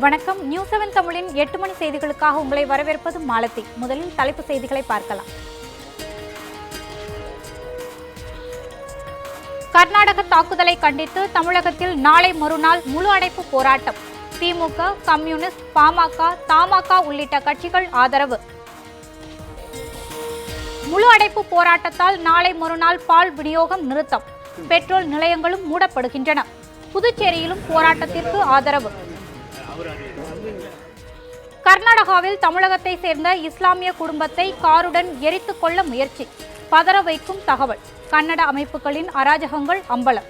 வணக்கம். நியூஸ் 7 தமிழின் 8 மணி செய்திகளுக்காக உங்களை வரவேற்பது மாலதி. முதலில் தலைப்பு செய்திகளை பார்க்கலாம். கர்நாடக தாக்குதலை கண்டித்து தமிழகத்தில் நாளை மறுநாள் முழு அடைப்பு போராட்டம். திமுக, கம்யூனிஸ்ட், பாமக, தமாக உள்ளிட்ட கட்சிகள் ஆதரவு. முழு அடைப்பு போராட்டத்தால் நாளை மறுநாள் பால் விநியோகம் நிறுத்தம். பெட்ரோல் நிலையங்களும் மூடப்படுகின்றன. புதுச்சேரியிலும் போராட்டத்திற்கு ஆதரவு. கர்நாடகாவில் தமிழகத்தை சேர்ந்த இஸ்லாமிய குடும்பத்தை காருடன் எரித்துக் கொள்ள முயற்சி. பதற வைக்கும் தகவல். கன்னட அமைப்புகளின் அராஜகங்கள் அம்பலம்.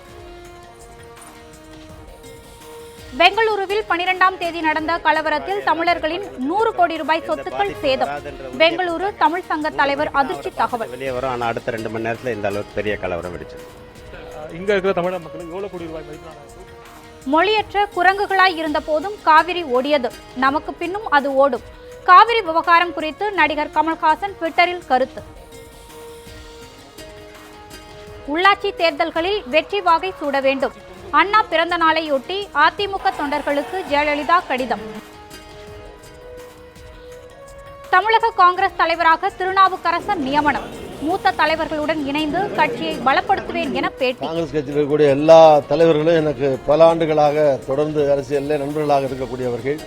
பெங்களூருவில் 12ஆம் தேதி நடந்த கலவரத்தில் தமிழர்களின் 100 கோடி ரூபாய் சொத்துக்கள் சேதம். பெங்களூரு தமிழ் சங்க தலைவர் அதிர்ச்சி தகவல். வெளியே வரும். ஆனால் அடுத்த 2 மணி நேரத்தில் இந்த அளவுக்கு பெரிய கலவரம் வெடிச்சது. இங்க இருக்கிற தமிழக மக்களுக்கு எவ்வளவு கோடி ரூபாய் மதிப்பிலான மொழியற்ற குரங்குகளாய் இருந்த போதும் காவிரி ஓடியது, நமக்கு பின்னும் அது ஓடும். காவிரி விவகாரம் குறித்து நடிகர் கமல்ஹாசன் ட்விட்டரில் கருத்து. உள்ளாட்சி தேர்தல்களில் வெற்றி வாகை சூட வேண்டும். அண்ணா பிறந்த நாளையொட்டி அதிமுக தொண்டர்களுக்கு ஜெயலலிதா கடிதம். தமிழக காங்கிரஸ் தலைவராக திருநாவுக்கரசர் நியமனம். மூத்த தலைவர்களுடன் இணைந்து கட்சியை பலப்படுத்துவேன் என பேட்டி. காங்கிரஸ் கட்சியில் இருக்கக்கூடிய எல்லா தலைவர்களும் எனக்கு பல ஆண்டுகளாக தொடர்ந்து அரசியலில் நண்பர்களாக இருக்கக்கூடியவர்கள்.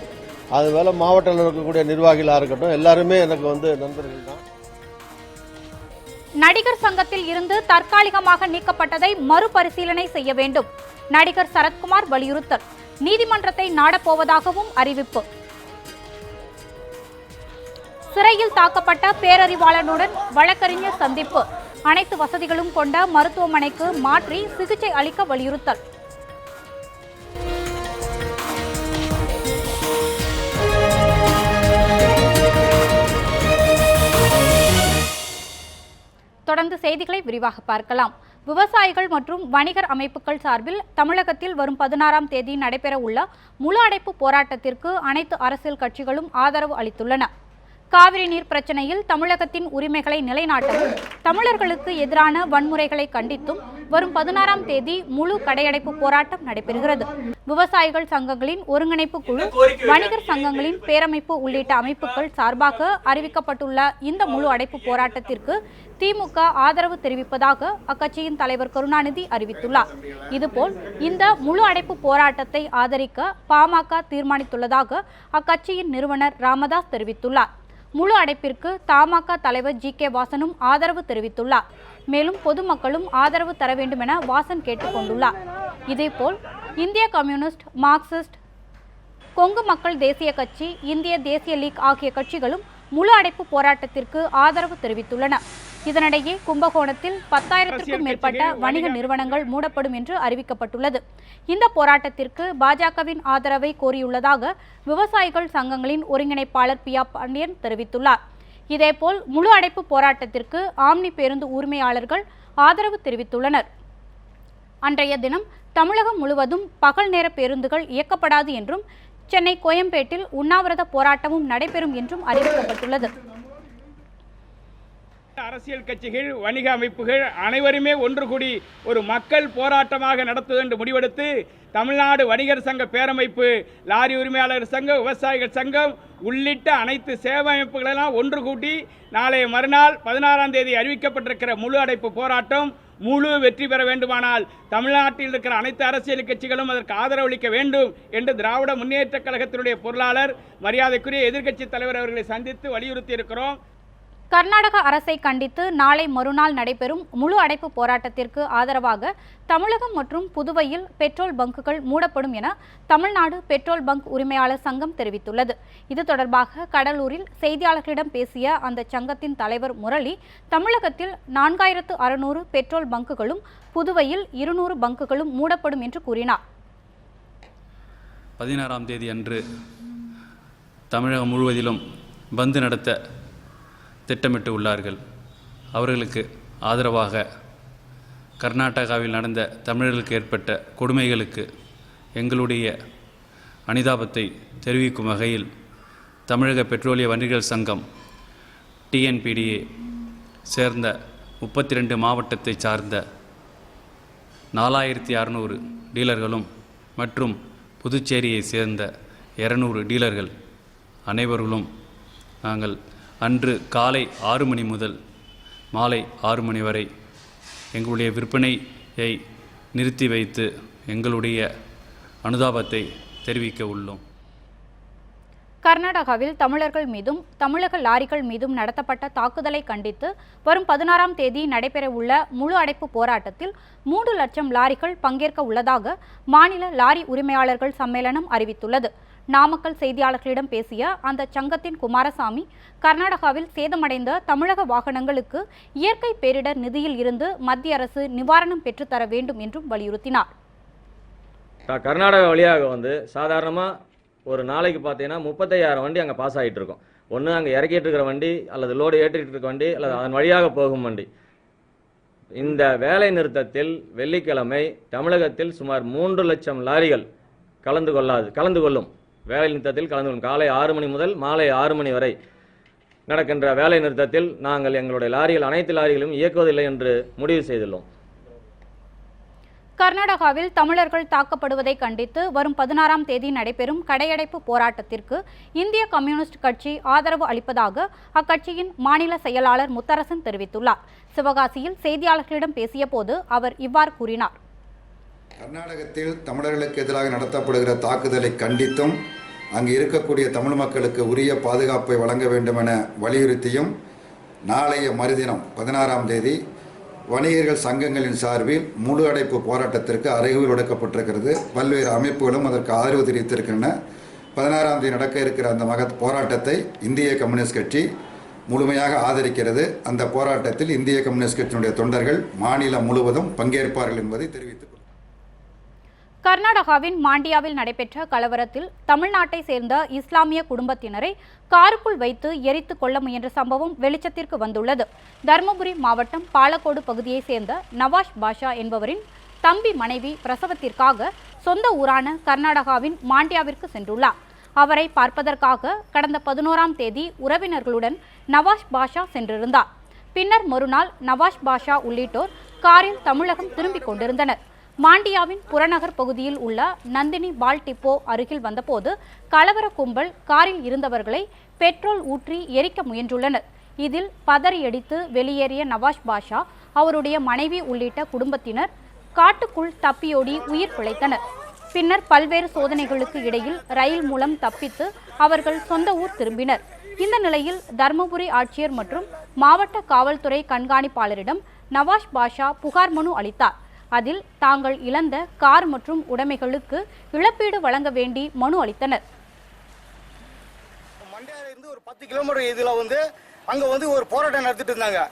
அதுபோல மாவட்டத்தில் இருக்கக்கூடிய நிர்வாகிகளாக இருக்கட்டும், எல்லாருமே எனக்கு நண்பர்கள் தான். நடிகர் சங்கத்தில் இருந்து தற்காலிகமாக நீக்கப்பட்டதை மறுபரிசீலனை செய்ய வேண்டும். நடிகர் சரத்குமார் வலியுறுத்தல். நீதிமன்றத்தை நாடப்போவதாகவும் அறிவிப்பு. சிறையில் தாக்கப்பட்ட பேரறிவாளனுடன் வழக்கறிஞர் சந்திப்பு. அனைத்து வசதிகளும் கொண்ட மருத்துவமனைக்கு மாற்றி சிகிச்சை அளிக்க வலியுறுத்தல். தொடர்ந்து செய்திகளை விரிவாக பார்க்கலாம். விவசாயிகள் மற்றும் வணிகர் அமைப்புகள் சார்பில் தமிழகத்தில் வரும் 16ஆம் தேதி நடைபெற உள்ள முழு அடைப்பு போராட்டத்திற்கு அனைத்து அரசியல் கட்சிகளும் ஆதரவு அளித்துள்ளன. காவிரி நீர் பிரச்சனையில் தமிழகத்தின் உரிமைகளை நிலைநாட்டவும், தமிழர்களுக்கு எதிரான வன்முறைகளை கண்டித்தும் வரும் 16ஆம் தேதி முழு கடையடைப்பு போராட்டம் நடைபெறுகிறது. விவசாயிகள் சங்கங்களின் ஒருங்கிணைப்பு குழு, வணிகர் சங்கங்களின் பேரமைப்பு உள்ளிட்ட அமைப்புகள் சார்பாக அறிவிக்கப்பட்டுள்ள இந்த முழு அடைப்பு போராட்டத்திற்கு திமுக ஆதரவு தெரிவிப்பதாக அக்கட்சியின் தலைவர் கருணாநிதி அறிவித்துள்ளார். இதுபோல் இந்த முழு அடைப்பு போராட்டத்தை ஆதரிக்க பாமக தீர்மானித்துள்ளதாக அக்கட்சியின் நிறுவனர் ராமதாஸ் தெரிவித்துள்ளார். முழு அடைப்பிற்கு தமாக தலைவர் ஜி.கே. வாசனும் ஆதரவு தெரிவித்துள்ளார். மேலும் பொதுமக்களும் ஆதரவு தர வேண்டும் என வாசன் கேட்டுக் கொண்டுள்ளார். இதேபோல் இந்திய கம்யூனிஸ்ட், மார்க்சிஸ்ட், கொங்கு மக்கள் தேசிய கட்சி, இந்திய தேசிய லீக் ஆகிய கட்சிகளும் முழு அடைப்பு போராட்டத்திற்கு ஆதரவு தெரிவித்துள்ளன. இதனிடையே கும்பகோணத்தில் 10,000க்கும் மேற்பட்ட வணிக நிறுவனங்கள் மூடப்படும் என்று அறிவிக்கப்பட்டுள்ளது. இந்த போராட்டத்திற்கு பாஜகவின் ஆதரவை கோரியுள்ளதாக விவசாயிகள் சங்கங்களின் ஒருங்கிணைப்பாளர் பியா பாண்டியன் தெரிவித்துள்ளார். இதேபோல் முழு அடைப்பு போராட்டத்திற்கு ஆம்னி பேருந்து உரிமையாளர்கள் ஆதரவு தெரிவித்துள்ளனர். அன்றைய தினம் தமிழகம் முழுவதும் பகல் நேர பேருந்துகள் இயக்கப்படாது என்றும், சென்னை கோயம்பேட்டில் உண்ணாவிரத போராட்டமும் நடைபெறும் என்றும் அறிவிக்கப்பட்டுள்ளது. அரசியல் கட்சிகள், வணிக அமைப்புகள் அனைவருமே ஒன்று கூடி ஒரு மக்கள் போராட்டமாக நடத்துவது என்று முடிவெடுத்து தமிழ்நாடு வணிகர் சங்க பேரமைப்பு, லாரி உரிமையாளர் சங்கம், விவசாயிகள் சங்கம் உள்ளிட்ட அனைத்து சேவை அமைப்புகளெல்லாம் ஒன்று கூட்டி நாளைய மறுநாள் 16ஆம் தேதி அறிவிக்கப்பட்டிருக்கிற முழு அடைப்பு போராட்டம் முழு வெற்றி பெற வேண்டுமானால் தமிழ்நாட்டில் இருக்கிற அனைத்து அரசியல் கட்சிகளும் அதற்கு ஆதரவளிக்க வேண்டும் என்று திராவிட முன்னேற்ற கழகத்தினுடைய பொருளாளர், மரியாதைக்குரிய எதிர்க்கட்சி தலைவர் அவர்களை சந்தித்து வலியுறுத்தி இருக்கிறோம். கர்நாடக அரசை கண்டித்து நாளை மறுநாள் நடைபெறும் முழு அடைப்பு போராட்டத்திற்கு ஆதரவாக தமிழகம் மற்றும் புதுவையில் பெட்ரோல் பங்குகள் மூடப்படும் என தமிழ்நாடு பெட்ரோல் பங்க் உரிமையாளர் சங்கம் தெரிவித்துள்ளது. இது தொடர்பாக கடலூரில் செய்தியாளர்களிடம் பேசிய அந்த சங்கத்தின் தலைவர் முரளி, தமிழகத்தில் 4,600 பெட்ரோல் பங்குகளும் புதுவையில் 200 பங்குகளும் மூடப்படும் என்று கூறினார். 16ஆம் தேதி அன்று தமிழகம் முழுவதிலும் பந்து நடத்த திட்டமிட்டு உள்ளார்கள். அவர்களுக்கு ஆதரவாக கர்நாடகாவில் நடந்த தமிழர்களுக்கு ஏற்பட்ட கொடுமைகளுக்கு எங்களுடைய அனுதாபத்தை தெரிவிக்கும் வகையில் தமிழக பெட்ரோலிய வணிகர் சங்கம் டிஎன்பிடியை சேர்ந்த 32 மாவட்டத்தை சார்ந்த 4,600 டீலர்களும் மற்றும் புதுச்சேரியை சேர்ந்த 200 டீலர்கள் அனைவர்களும் நாங்கள் அன்று காலை 6 மணி முதல் மாலை 6 மணி வரை எங்களுடைய விற்பனையை நிறுத்தி வைத்து எங்களுடைய அனுதாபத்தை தெரிவிக்க உள்ளோம். கர்நாடகாவில் தமிழர்கள் மீதும் தமிழக லாரிகள் மீதும் நடத்தப்பட்ட தாக்குதலை கண்டித்து வரும் 16ஆம் தேதி நடைபெறவுள்ள முழு அடைப்பு போராட்டத்தில் 3 லட்சம் லாரிகள் பங்கேற்க உள்ளதாக மாநில லாரி உரிமையாளர்கள் சம்மேளனம் அறிவித்துள்ளது. நாமக்கல் செய்தியாளர்களிடம் பேசிய அந்த சங்கத்தின் குமாரசாமி, கர்நாடகாவில் சேதமடைந்த தமிழக வாகனங்களுக்கு இயற்கை பேரிடர் நிதியில் இருந்து மத்திய அரசு நிவாரணம் பெற்றுத்தர வேண்டும் என்றும் வலியுறுத்தினார். கர்நாடகா வழியாக சாதாரணமாக ஒரு நாளைக்கு பார்த்தீங்கன்னா 35,000 வண்டி அங்கே பாஸ் ஆகிட்டு இருக்கும். ஒன்று அங்கே இறக்கிட்டு இருக்கிற வண்டி, அல்லது லோடு ஏற்றிட்டு இருக்க வண்டி, அல்லது அதன் வழியாக போகும் வண்டி. இந்த வேலை நிறுத்தத்தில் வெள்ளிக்கிழமை தமிழகத்தில் சுமார் 3 லட்சம் லாரிகள் கலந்து கொள்ளும். வேலை நிறுத்தத்தில் கலந்து கொள்ளும். காலை 6 மணி முதல் மாலை 6 மணி வரை நடக்கின்ற வேலை நிறுத்தத்தில் நாங்கள் எங்களுடைய லாரிகள் அனைத்து லாரிகளும் இயக்குவதில்லை என்று முடிவு செய்துள்ளோம். கர்நாடகாவில் தமிழர்கள் தாக்கப்படுவதை கண்டித்து வரும் 16ஆம் தேதி நடைபெறும் கடையடைப்பு போராட்டத்திற்கு இந்திய கம்யூனிஸ்ட் கட்சி ஆதரவு அளிப்பதாக அக்கட்சியின் மாநில செயலாளர் முத்தரசன் தெரிவித்துள்ளார். சிவகாசியில் செய்தியாளர்களிடம் பேசிய போது அவர் இவ்வாறு கூறினார். கர்நாடகத்தில் தமிழர்களுக்கு எதிராக நடத்தப்படுகிற தாக்குதலை கண்டித்தும் அங்கு இருக்கக்கூடிய தமிழ் மக்களுக்கு உரிய பாதுகாப்பை வழங்க வேண்டும் என வலியுறுத்தியும் நாளைய மறுதினம் 16ஆம் தேதி வணிகர்கள் சங்கங்களின் சார்பில் முழு அடைப்பு போராட்டத்திற்கு அறைகூவல் விடுக்கப்பட்டிருக்கிறது. பல்வேறு அமைப்புகளும் அதற்கு ஆதரவு தெரிவித்திருக்கின்றன. 16ஆம் தேதி நடக்க இருக்கிற அந்த மகத் போராட்டத்தை இந்திய கம்யூனிஸ்ட் கட்சி முழுமையாக ஆதரிக்கிறது. அந்த போராட்டத்தில் இந்திய கம்யூனிஸ்ட் கட்சியினுடைய தொண்டர்கள் மாநிலம் முழுவதும் பங்கேற்பார்கள் என்பதை தெரிவித்துக் கர்நாடகாவின் மாண்டியாவில் நடைபெற்ற கலவரத்தில் தமிழ்நாட்டை சேர்ந்த இஸ்லாமிய குடும்பத்தினரை காருக்குள் வைத்து எரித்து கொள்ள முயன்ற சம்பவம் வெளிச்சத்திற்கு வந்துள்ளது. தருமபுரி மாவட்டம் பாலக்கோடு பகுதியைச் சேர்ந்த நவாஸ் பாஷா என்பவரின் தம்பி மனைவி பிரசவத்திற்காக சொந்த ஊரான கர்நாடகாவின் மாண்டியாவிற்கு சென்றுள்ளார். அவரை பார்ப்பதற்காக கடந்த 11ஆம் தேதி உறவினர்களுடன் நவாஸ் பாஷா சென்றிருந்தார். பின்னர் மறுநாள் நவாஸ் பாஷா உள்ளிட்டோர் காரில் தமிழகம் திரும்பிக் கொண்டிருந்தனர். மாண்டியாவின் புறநகர் பகுதியில் உள்ள நந்தினி பால் டிப்போ அருகில் வந்தபோது கலவர கும்பல் காரில் இருந்தவர்களை பெட்ரோல் ஊற்றி எரிக்க முயன்றுள்ளனர். இதில் பதறியடித்து வெளியேறிய நவாஸ் பாஷா, அவருடைய மனைவி உள்ளிட்ட குடும்பத்தினர் காட்டுக்குள் தப்பியோடி உயிர் பிழைத்தனர். பின்னர் பல்வேறு சோதனைகளுக்கு இடையில் ரயில் மூலம் தப்பித்து அவர்கள் சொந்த ஊர் திரும்பினர். இந்த நிலையில் தருமபுரி ஆட்சியர் மற்றும் மாவட்ட காவல்துறை கண்காணிப்பாளரிடம் நவாஸ் பாஷா புகார் மனு அளித்தார். அதில் தாங்கள் இழந்த கார் மற்றும் உடைமைகளுக்கு இழப்பீடு வழங்க வேண்டி மனு அளித்தனர். மண்டியாவிலிருந்து ஒரு 10 கிலோமீட்டர் இதில் அங்கே ஒரு போராட்டம் நடத்திட்டு இருந்தாங்க.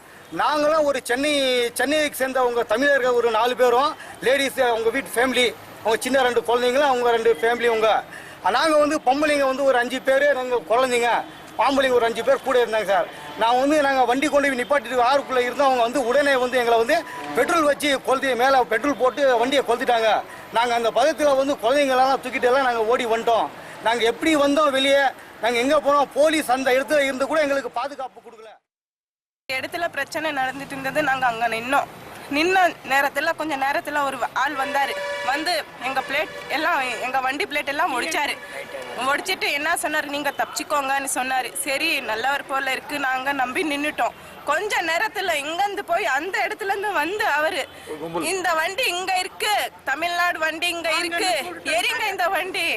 நாங்களும் ஒரு சென்னைக்கு சேர்ந்தவங்க தமிழர்கள் ஒரு 4 பேரும், லேடிஸ் அவங்க வீட்டு ஃபேமிலி, அவங்க சின்ன 2 குழந்தைங்களும், அவங்க 2 ஃபேமிலி. நாங்கள் பொம்பளைங்க ஒரு 5 பேர், நாங்கள் குழந்தைங்க பாம்பளைங்க ஒரு 5 பேர் கூட இருந்தாங்க சார். நாங்கள் வண்டி கொண்டு போய் நிப்பாட்டிட்டு ஆறுக்குள்ளே இருந்தோம். அவங்க உடனே எங்களை பெட்ரோல் வச்சு மேலே பெட்ரோல் போட்டு வண்டியை கொளுத்திட்டாங்க. நாங்கள் அந்த பதத்தில் குழந்தைங்களெல்லாம் தூக்கிட்டு எல்லாம் நாங்கள் ஓடி வந்துட்டோம். நாங்கள் எப்படி வந்தோம் வெளியே, நாங்கள் எங்கே போனோம், போலீஸ் அந்த இடத்துல இருந்து கூட எங்களுக்கு பாதுகாப்பு கொடுக்கல. இடத்துல பிரச்சனை நடந்துட்டு இருந்தது. நாங்கள் அங்கே நின்ன நேரத்தில் கொஞ்சம் நேரத்தில் ஒரு ஆள் வந்தார். எங்கள் வண்டி பிளேட் எல்லாம் முடிச்சிட்டு என்ன சொன்னார், நீங்கள் தப்பிச்சிக்கோங்கன்னு சொன்னார். சரி, நல்லவர் போல இருக்கு, நாங்கள் நம்பி நின்றுட்டோம். கொஞ்ச நேரத்தில் இங்கேருந்து போய் அந்த இடத்துலேருந்து அவர் இந்த வண்டி இங்கே இருக்கு, தமிழ்நாடு வண்டி இங்கே இருக்கு, எரிங்க இந்த வண்டி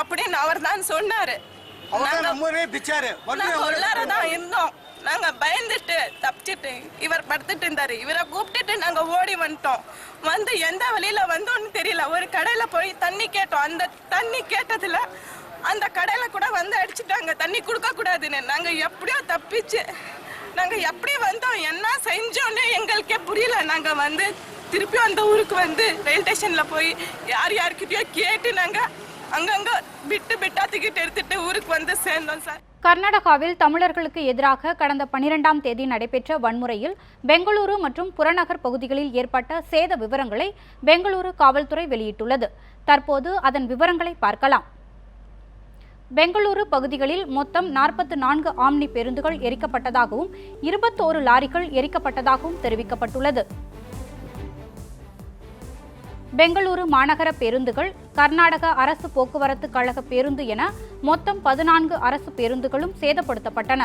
அப்படின்னு அவர் தான் சொன்னார். தான் இருந்தோம். நாங்க பயந்துட்டு தப்பிச்சிட்டு இவர் படுத்துட்டு இருந்தாரு. இவரை கூப்பிட்டுட்டு நாங்க ஓடி வந்துட்டோம். எந்த வழியில வந்தோம்னு தெரியல. ஒரு கடையில போய் தண்ணி கேட்டோம். அந்த தண்ணி கேட்டதுல அந்த கடையில கூட அடிச்சுட்டாங்க, தண்ணி கொடுக்க கூடாதுன்னு. நாங்க எப்படியோ தப்பிச்சு நாங்க எப்படி வந்தோம், என்ன செஞ்சோன்னு எங்களுக்கே புரியல. நாங்க திருப்பி அந்த ஊருக்கு ரயில் ஸ்டேஷன்ல போய் யார்கிட்டயோ கேட்டு நாங்க அங்கங்க பிட்டா டிக்கெட் எடுத்துட்டு ஊருக்கு சேர்ந்தோம் சார். கர்நாடகாவில் தமிழர்களுக்கு எதிராக கடந்த 12ஆம் தேதி நடைபெற்ற வன்முறையில் பெங்களூரு மற்றும் புறநகர் பகுதிகளில் ஏற்பட்ட சேத விவரங்களை பெங்களூரு காவல்துறை வெளியிட்டுள்ளது. தற்போது அதன் விவரங்களை பார்க்கலாம். பெங்களூரு பகுதிகளில் மொத்தம் 44 ஆம்னி பேருந்துகள் எரிக்கப்பட்டதாகவும் 21 லாரிகள் எரிக்கப்பட்டதாகவும் தெரிவிக்கப்பட்டுள்ளது. பெங்களூரு மாநகர பேருந்துகள், கர்நாடக அரசு போக்குவரத்து கழக பேருந்து என மொத்தம் 14 அரசு பேருந்துகளும் சேதப்படுத்தப்பட்டன.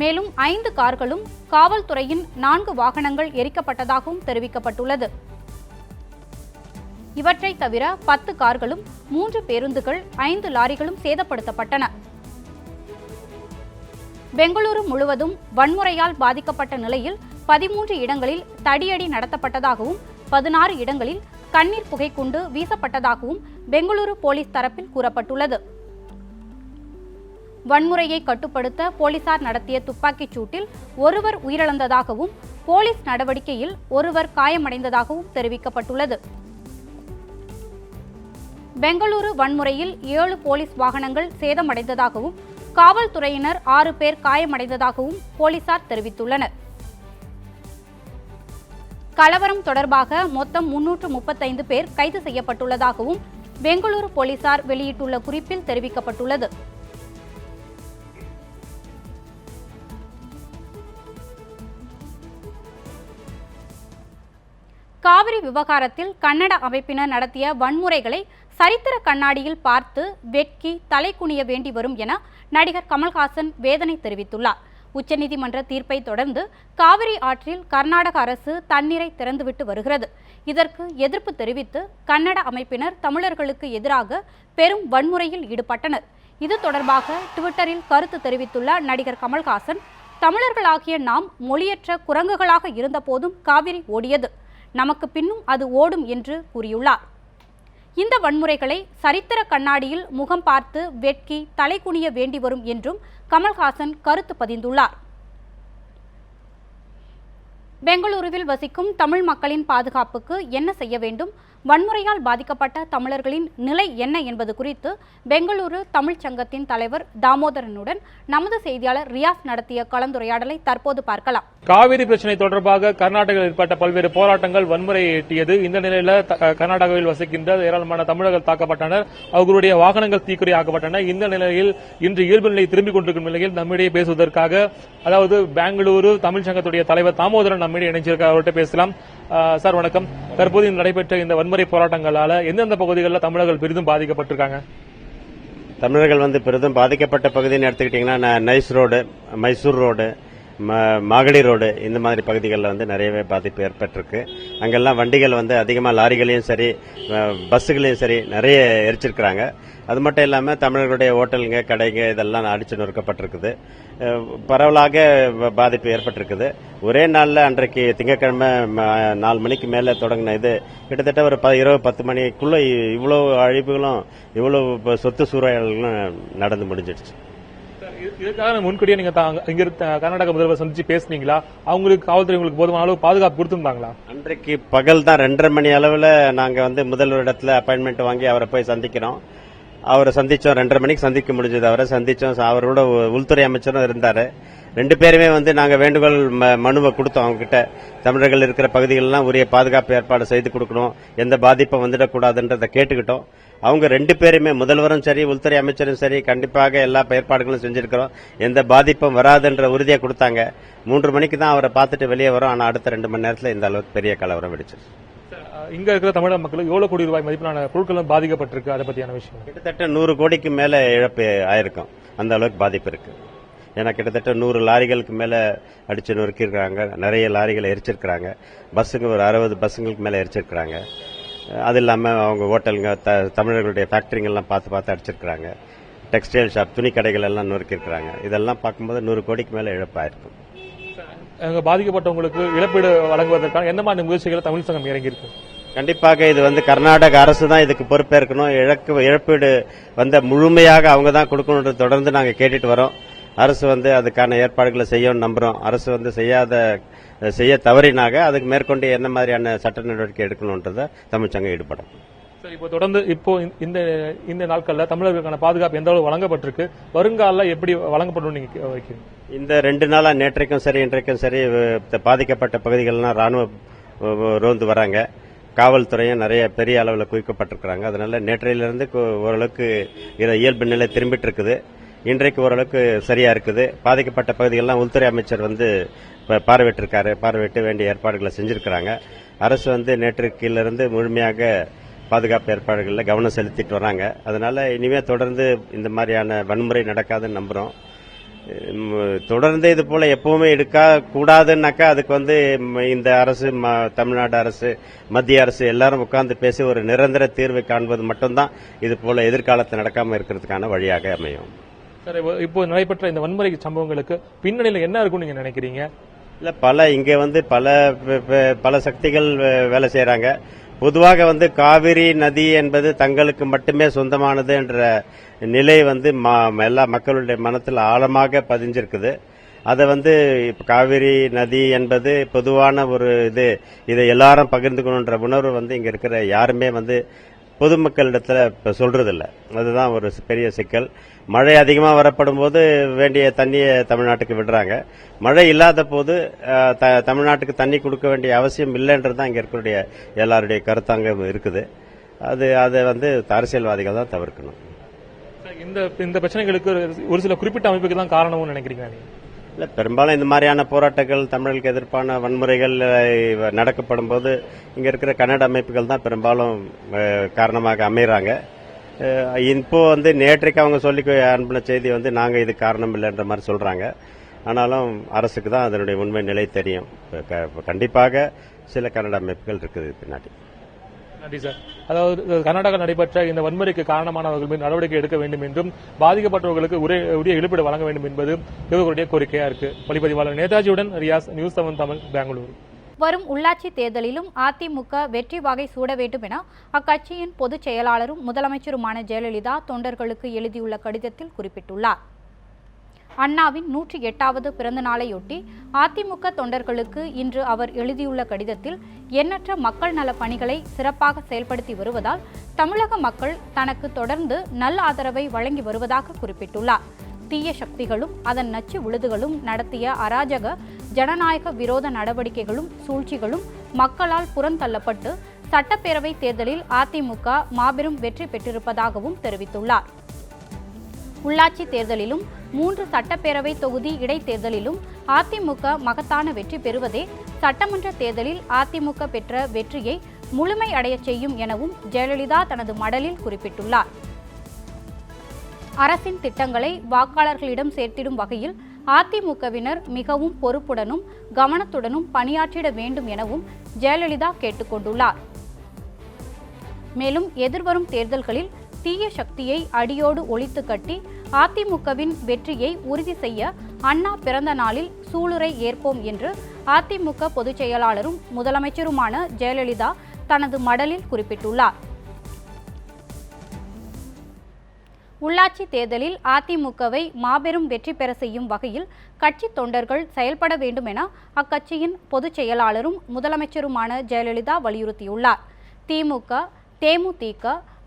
மேலும் 5 கார்களும் காவல்துறையின் 4 வாகனங்கள் எரிக்கப்பட்டதாகவும் தெரிவிக்கப்பட்டுள்ளது. இவற்றை தவிர 10 கார்களும் 3 பேருந்துகள் 5 லாரிகளும் சேதப்படுத்தப்பட்டன. பெங்களூரு முழுவதும் வன்முறையால் பாதிக்கப்பட்ட நிலையில் 13 இடங்களில் தடியடி நடத்தப்பட்டதாகவும் 16 இடங்களில் கண்ணீர் புகைக்குண்டு வீசப்பட்டதாகவும் பெங்களூரு போலீஸ் தரப்பில் கூறப்பட்டுள்ளது. வன்முறையை கட்டுப்படுத்த போலீசார் நடத்திய துப்பாக்கிச் சூட்டில் ஒருவர் உயிரிழந்ததாகவும் போலீஸ் நடவடிக்கையில் ஒருவர் காயமடைந்ததாகவும் தெரிவிக்கப்பட்டுள்ளது. பெங்களூரு வன்முறையில் 7 போலீஸ் வாகனங்கள் சேதமடைந்ததாகவும் காவல்துறையினர் 6 பேர் காயமடைந்ததாகவும் போலீசார் தெரிவித்துள்ளனர். கலவரம் தொடர்பாக மொத்தம் 335 பேர் கைது செய்யப்பட்டுள்ளதாகவும் பெங்களூரு போலீசார் வெளியிட்டுள்ள குறிப்பில் தெரிவிக்கப்பட்டுள்ளது. காவிரி விவகாரத்தில் கன்னட அமைப்பினர் நடத்திய வன்முறைகளை சரித்திர கண்ணாடியில் பார்த்து வெட்கி தலை குனிய வேண்டி வரும் என நடிகர் கமல்ஹாசன் வேதனை தெரிவித்துள்ளார். உச்சநீதிமன்ற தீர்ப்பை தொடர்ந்து காவிரி ஆற்றில் கர்நாடக அரசு தண்ணீரை திறந்துவிட்டு வருகிறது. இதற்கு எதிர்ப்பு தெரிவித்து கன்னட அமைப்பினர் தமிழர்களுக்கு எதிராக பெரும் வன்முறையில் ஈடுபட்டனர். இது தொடர்பாக ட்விட்டரில் கருத்து தெரிவித்துள்ள நடிகர் கமல்ஹாசன், தமிழர்களாகிய நாம் மொழியற்ற குரங்குகளாக இருந்தபோதும் காவிரி ஓடியது, நமக்கு பின்னும் அது ஓடும் என்று கூறியுள்ளார். இந்த வன்முறைகளை சரித்திர கண்ணாடியில் முகம் பார்த்து வெட்கி தலை குனிய வேண்டி வரும் என்றும் கமல்ஹாசன் கருத்து பதிந்துள்ளார். பெங்களூருவில் வசிக்கும் தமிழ் மக்களின் பாதுகாப்புக்கு என்ன செய்ய வேண்டும், வன்முறையால் பாதிக்கப்பட்ட தமிழர்களின் நிலை என்ன என்பது குறித்து பெங்களூரு தமிழ்ச் சங்கத்தின் தலைவர் தாமோதரனுடன் நமது செய்தியாளர் ரியாஸ் நடத்திய கலந்துரையாடலை தற்போது பார்க்கலாம். காவிரி பிரச்சனை தொடர்பாக கர்நாடகாவில் ஏற்பட்ட பல்வேறு போராட்டங்கள் வன்முறையை எட்டியது. இந்த நிலையில கர்நாடகாவில் வசிக்கின்ற ஏராளமான தமிழர்கள் தாக்கப்பட்டனர், அவர்களுடைய வாகனங்கள் தீக்குறையாக்கப்பட்டன. இந்த நிலையில் இன்று இயல்பு நிலை திரும்பிக் கொண்டிருக்கும் நிலையில் நம்மிடையே பேசுவதற்காக, அதாவது பெங்களூரு தமிழ் சங்கத்துடைய தலைவர் தாமோதரன் நம்மிடையே இணைஞ்சிருக்கார். அவர்கிட்ட பேசலாம். சார் வணக்கம். தற்போது நடைபெற்ற இந்த வன்முறை போராட்டங்களால எந்தெந்த பகுதிகளில் தமிழர்கள் பெரிதும் பாதிக்கப்பட்டிருக்காங்க? தமிழர்கள் பெரிதும் பாதிக்கப்பட்ட பகுதின்னு எடுத்துக்கிட்டீங்கன்னா nice road, Mysore road, Magadi road, இந்த மாதிரி பகுதிகளில் நிறையவே பாதிப்பு ஏற்பட்டிருக்கு. அங்கெல்லாம் வண்டிகள் அதிகமாக லாரிகளையும் சரி பஸ்ஸுகளையும் சரி நிறைய எரிச்சிருக்கிறாங்க. அது மட்டும் இல்லாமல் தமிழர்களுடைய ஹோட்டலுங்க கடைங்க இதெல்லாம் அடிச்சு நொறுக்கப்பட்டிருக்குது. பரவலாக பாதிப்பு ஏற்பட்டிருக்குது. ஒரே நாளில் அன்றைக்கு திங்கட்கிழமை 4 மணிக்கு மேலே தொடங்கின இது கிட்டத்தட்ட ஒரு இரவு 10 மணிக்குள்ள இவ்வளவு அழிப்புகளும் இவ்வளவு சொத்து சூறையாடல்களும் நடந்து முடிஞ்சிடுச்சு. இதுக்காக முன்கூட்டியே நீங்க இங்க கர்நாடக முதல்வர் சந்திச்சு பேசுனீங்களா? அவங்களுக்கு காவல்துறை உங்களுக்கு போதுமான அளவு பாதுகாப்பு கொடுத்திருந்தாங்களா? அன்றைக்கு பகல் தான் 2:30 மணி அளவில் நாங்க முதல்வரிடத்துல அப்பாயின்மெண்ட் வாங்கி அவரை போய் சந்திக்கிறோம். அவரை சந்திச்சோம். 2:30 மணிக்கு சந்திக்க முடிஞ்சது. அவரை சந்திச்சோம். அவரோட உள்துறை அமைச்சரும் இருந்தாரு. 2 பேருமே நாங்க வேண்டுகோள் மனுவை கொடுத்தோம். அவங்க கிட்ட தமிழர்கள் இருக்கிற பகுதிகளெல்லாம் உரிய பாதுகாப்பு ஏற்பாடு செய்து கொடுக்கணும், எந்த பாதிப்பும் வந்துடக்கூடாதுன்றதை கேட்டுக்கிட்டோம். அவங்க 2 பேருமே முதல்வரும் சரி உள்துறை அமைச்சரும் சரி கண்டிப்பாக எல்லா ஏற்பாடுகளும் செஞ்சிருக்கிறோம், எந்த பாதிப்பும் வராதுன்ற உறுதியை கொடுத்தாங்க. 3 மணிக்கு தான் அவரை பார்த்துட்டு வெளியே வரும். ஆனா அடுத்த 2 மணி நேரத்தில் இந்த அளவுக்கு பெரிய கலவரம் வெடிச்சிருச்சு. இங்க இருக்கிற தமிழக மக்களுக்கு எவ்வளவு கோடி ரூபாய் மதிப்பிலான பொருட்களும் பாதிக்கப்பட்டிருக்கு? அதை பத்தியான விஷயம் கிட்டத்தட்ட 100 கோடிக்கு மேல இழப்பு ஆயிருக்கும். அந்த அளவுக்கு பாதிப்பு இருக்கு. ஏன்னா கிட்டத்தட்ட 100 லாரிகளுக்கு மேல அடிச்சு நொறுக்கிருக்காங்க. நிறைய லாரிகளை எரிச்சிருக்கிறாங்க. பஸ்ஸுங்க ஒரு 60 பஸ்ஸுங்களுக்கு மேல எரிச்சிருக்கிறாங்க. அது இல்லாம அவங்க ஹோட்டலுங்க தமிழர்களுடைய ஃபேக்டரிங்கெல்லாம் பார்த்து அடிச்சிருக்கிறாங்க. டெக்ஸ்டைல் ஷாப் துணி கடைகள் எல்லாம் நொறுக்கிருக்கிறாங்க. இதெல்லாம் பார்க்கும்போது 100 கோடிக்கு மேல இழப்பு ஆயிருக்கும். பாதிக்கப்பட்டவங்களுக்கு இழப்பீடு வழங்குவதற்கான எந்த மாதிரி முயற்சிகளை தமிழ் சங்கம் இறங்கியிருக்கு? கண்டிப்பாக இது கர்நாடக அரசு தான் இதுக்கு பொறுப்பேற்கணும். இழப்பீடு முழுமையாக அவங்க தான் கொடுக்கணும் தொடர்ந்து நாங்க கேட்டுட்டு வரோம். அரசு அதுக்கான ஏற்பாடுகளை செய்யும் நம்புறோம். அரசு செய்ய தவறினாக அதுக்கு மேற்கொண்டு என்ன மாதிரியான சட்ட நடவடிக்கை எடுக்கணும்ன்றத தமிழ்ச்சங்கம் ஈடுபடும். இப்போ தொடர்ந்து இந்த நாட்கள்ல தமிழர்களுக்கான பாதுகாப்பு எந்த அளவு வழங்கப்பட்டிருக்கு, வருங்கால எப்படி வழங்கப்படும் நீங்க வைக்கிறீங்க? இந்த 2 நாளா நேற்றைக்கும் சரி இன்றைக்கும் சரி பாதிக்கப்பட்ட பகுதிகள்லாம் ராணுவ ரோந்து வராங்க. காவல்துறையும் நிறைய பெரிய அளவில் குவிக்கப்பட்டிருக்கிறாங்க. அதனால நேற்றையிலிருந்து ஓரளவுக்கு இயல்பு நிலை திரும்பிட்டு இருக்குது. இன்றைக்கு ஓரளவுக்கு சரியா இருக்குது. பாதிக்கப்பட்ட பகுதிகளெல்லாம் உள்துறை அமைச்சர் பார்வையிட்டிருக்காரு. பார்வையிட்டு வேண்டிய ஏற்பாடுகளை செஞ்சிருக்கிறாங்க. அரசு நேற்றுக்கிலிருந்து முழுமையாக பாதுகாப்பு ஏற்பாடுகளில் கவனம் செலுத்திட்டு வராங்க. அதனால இனிமே தொடர்ந்து இந்த மாதிரியான வன்முறை நடக்காதுன்னு நம்புறோம். தொடர்ந்து இது போல எப்பவுமே எடுக்க கூடாதுன்னாக்கா அதுக்கு இந்த அரசு, தமிழ்நாடு அரசு, மத்திய அரசு எல்லாரும் உட்கார்ந்து பேசி ஒரு நிரந்தர தீர்வை காண்பது மட்டும்தான் இது போல எதிர்காலத்தில் நடக்காம இருக்கிறதுக்கான வழியாக அமையும். சார், இப்போ நடைபெற்ற இந்த வன்முறை சம்பவங்களுக்கு பின்னணியில் என்ன இருக்கும்னு நீங்க நினைக்கிறீங்க? இல்ல இங்க பல சக்திகள் வேலை செய்யறாங்க. பொதுவாக காவிரி நதி என்பது தங்களுக்கு மட்டுமே சொந்தமானது என்ற நிலை எல்லா மக்களுடைய மனத்தில் ஆழமாக பதிஞ்சிருக்குது. அதை காவிரி நதி என்பது பொதுவான ஒரு இதை எல்லாரும் பகிர்ந்துக்கணுன்ற உணர்வு இங்க இருக்கிற யாருமே பொதுமக்களிடத்துல சொல்றதில்ல. அதுதான் ஒரு பெரிய சிக்கல். மழை அதிகமா வரப்படும் போது வேண்டிய தண்ணியை தமிழ்நாட்டுக்கு விடுறாங்க. மழை இல்லாத போது தமிழ்நாட்டுக்கு தண்ணி கொடுக்க வேண்டிய அவசியம் இல்லைன்றதுதான் இங்க இருக்கக்கூடிய எல்லாருடைய கருத்தாங்க இருக்குது. அதை அரசியல்வாதிகள் தான் தவிர்க்கணும். இந்த பிரச்சனைகளுக்கு ஒரு சில குறிப்பிட்ட அமைப்புக்கு தான் காரணம்னு நினைக்கிறீங்க? இல்ல, பெரும்பாலும் இந்த மாதிரியான போராட்டங்கள், தமிழர்களுக்கு எதிர்ப்பான வன்முறைகள் நடக்கப்படும் போது இங்க இருக்கிற கன்னட அமைப்புகள் தான் பெரும்பாலும் காரணமாக அமைகிறாங்க. இப்போ நேற்றைக்கு அவங்க சொல்லி அனுப்பின செய்தி நாங்க இது காரணம் இல்லைன்ற மாதிரி சொல்றாங்க. ஆனாலும் அரசுக்கு தான் அதனுடைய உண்மை நிலை தெரியும். கண்டிப்பாக சில கன்னட அமைப்புகள் இருக்குது பின்னாடி. நன்றி சார். அதாவது கர்நாடகா நடைபெற்ற இந்த வன்முறைக்கு காரணமானவர்கள் மீது நடவடிக்கை எடுக்க வேண்டும் என்றும் பாதிக்கப்பட்டவர்களுக்கு உரிய இழப்பீடு வழங்க வேண்டும் என்பது இவர்களுடைய கோரிக்கையா இருக்கு. ஒளிப்பதிவாளர் நேதாஜியுடன் ரியாஸ், நியூஸ் 7 தமிழ், பெங்களூரு. வரும் உள்ளாட்சி தேர்தலிலும் அதிமுக வெற்றி வாகை சூட வேண்டும் என அக்கட்சியின் பொதுச் செயலாளரும் முதலமைச்சருமான ஜெயலலிதா தொண்டர்களுக்கு எழுதியுள்ள கடிதத்தில் குறிப்பிட்டுள்ளார். அண்ணாவின் 108வது பிறந்த நாளையொட்டி அதிமுக தொண்டர்களுக்கு இன்று அவர் எழுதியுள்ள கடிதத்தில் எண்ணற்ற மக்கள் நல பணிகளை சிறப்பாக செயல்படுத்தி வருவதால் தமிழக மக்கள் தனக்கு தொடர்ந்து நல் ஆதரவை வழங்கி வருவதாக குறிப்பிட்டுள்ளார். தீய சக்திகளும் அதன் நச்சு விழுதுகளும் நடத்திய அராஜக ஜனநாயக விரோத நடவடிக்கைகளும் சூழ்ச்சிகளும் மக்களால் புறந்தள்ளப்பட்டு சட்டப்பேரவை தேர்தலில் அதிமுக மாபெரும் வெற்றி பெற்றிருப்பதாகவும் தெரிவித்துள்ளார். உள்ளாட்சி தேர்தலிலும் 3 சட்டப்பேரவை தொகுதி இடைத்தேர்தலிலும் அதிமுக மகத்தான வெற்றி பெறுவதே சட்டமன்ற தேர்தலில் அதிமுக பெற்ற வெற்றியை முழுமை அடையச் செய்யும் எனவும் ஜெயலலிதா தனது மடலில் குறிப்பிட்டுள்ளார். அரசின் திட்டங்களை வாக்காளர்களிடம் சேர்த்திடும் வகையில் அதிமுகவினர் மிகவும் பொறுப்புடனும் கவனத்துடனும் பணியாற்றிட வேண்டும் எனவும் ஜெயலலிதா கேட்டுக்கொண்டுள்ளார். மேலும் எதிர்வரும் தேர்தல்களில் தீய சக்தியை அடியோடு ஒழித்து கட்டி அதிமுகவின் வெற்றியை உறுதி செய்ய அண்ணா பிறந்த நாளில் சூளுரை ஏற்போம் என்று அதிமுக பொதுச் செயலாளரும் முதலமைச்சருமான ஜெயலலிதா தனது மடலில் குறிப்பிட்டுள்ளார். உள்ளாட்சி தேர்தலில் அதிமுகவை மாபெரும் வெற்றி பெற செய்யும் வகையில் கட்சி தொண்டர்கள் செயல்பட வேண்டும் என அக்கட்சியின் பொதுச் செயலாளரும் முதலமைச்சருமான ஜெயலலிதா வலியுறுத்தியுள்ளார். திமுக, தேமுதிக,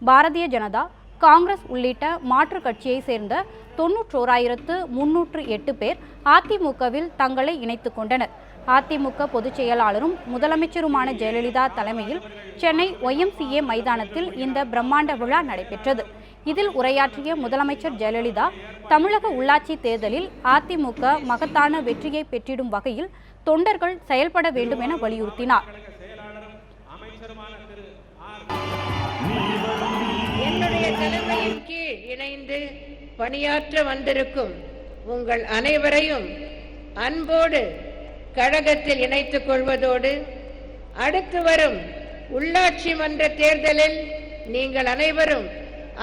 பாரதிய ஜனதா, காங்கிரஸ் உள்ளிட்ட மாற்றுக் கட்சியை சேர்ந்த 91,308 பேர் அதிமுகவில் தங்களை இணைத்துக் கொண்டனர். அதிமுக பொதுச் செயலாளரும் முதலமைச்சருமான ஜெயலலிதா தலைமையில் சென்னை YMCA மைதானத்தில் இந்த பிரம்மாண்ட விழா நடைபெற்றது. இதில் உரையாற்றிய முதலமைச்சர் ஜெயலலிதா தமிழக உள்ளாட்சி தேர்தலில் அதிமுக மகத்தான வெற்றியை பெற்றிடும் வகையில் தொண்டர்கள் செயல்பட வேண்டும் என வலியுறுத்தினார். என்னுடைய தலைமையின் கீழ் இணைந்து பணியாற்ற வந்திருக்கும் உங்கள் அனைவரையும் அன்போடு கழகத்தில் இணைத்துக் கொள்வதோடு அடுத்து வரும் உள்ளாட்சி மன்ற தேர்தலில் நீங்கள் அனைவரும்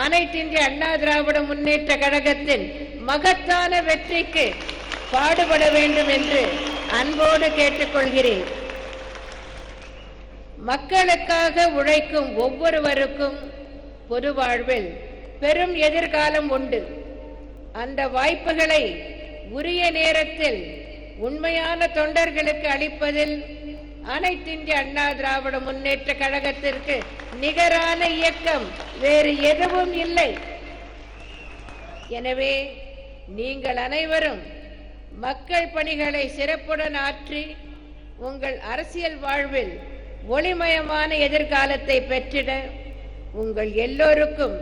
அனைத்து இந்திய அண்ணா திராவிட முன்னேற்ற கழகத்தின் மகத்தான வெற்றிக்கு பாடுபட வேண்டும் என்று அன்போடு கேட்டுக்கொள்கிறேன். மக்களுக்காக உழைக்கும் ஒவ்வொருவருக்கும் பொது வாழ்வில் பெரும் எதிர்காலம் உண்டு. அந்த வாய்ப்புகளை உரிய நேரத்தில் உண்மையான தொண்டர்களுக்கு அளிப்பதில் அனைத்து இந்திய அண்ணா திராவிட முன்னேற்ற கழகத்திற்கு நிகரான இயக்கம் வேறு எதுவும் இல்லை. எனவே நீங்கள் அனைவரும் மக்கள் பணிகளை சிறப்புடன் ஆற்றி உங்கள் அரசியல் வாழ்வில் ஒளிமயமான எதிர்காலத்தை பெற்றிட உங்கள் எல்லோருக்கும்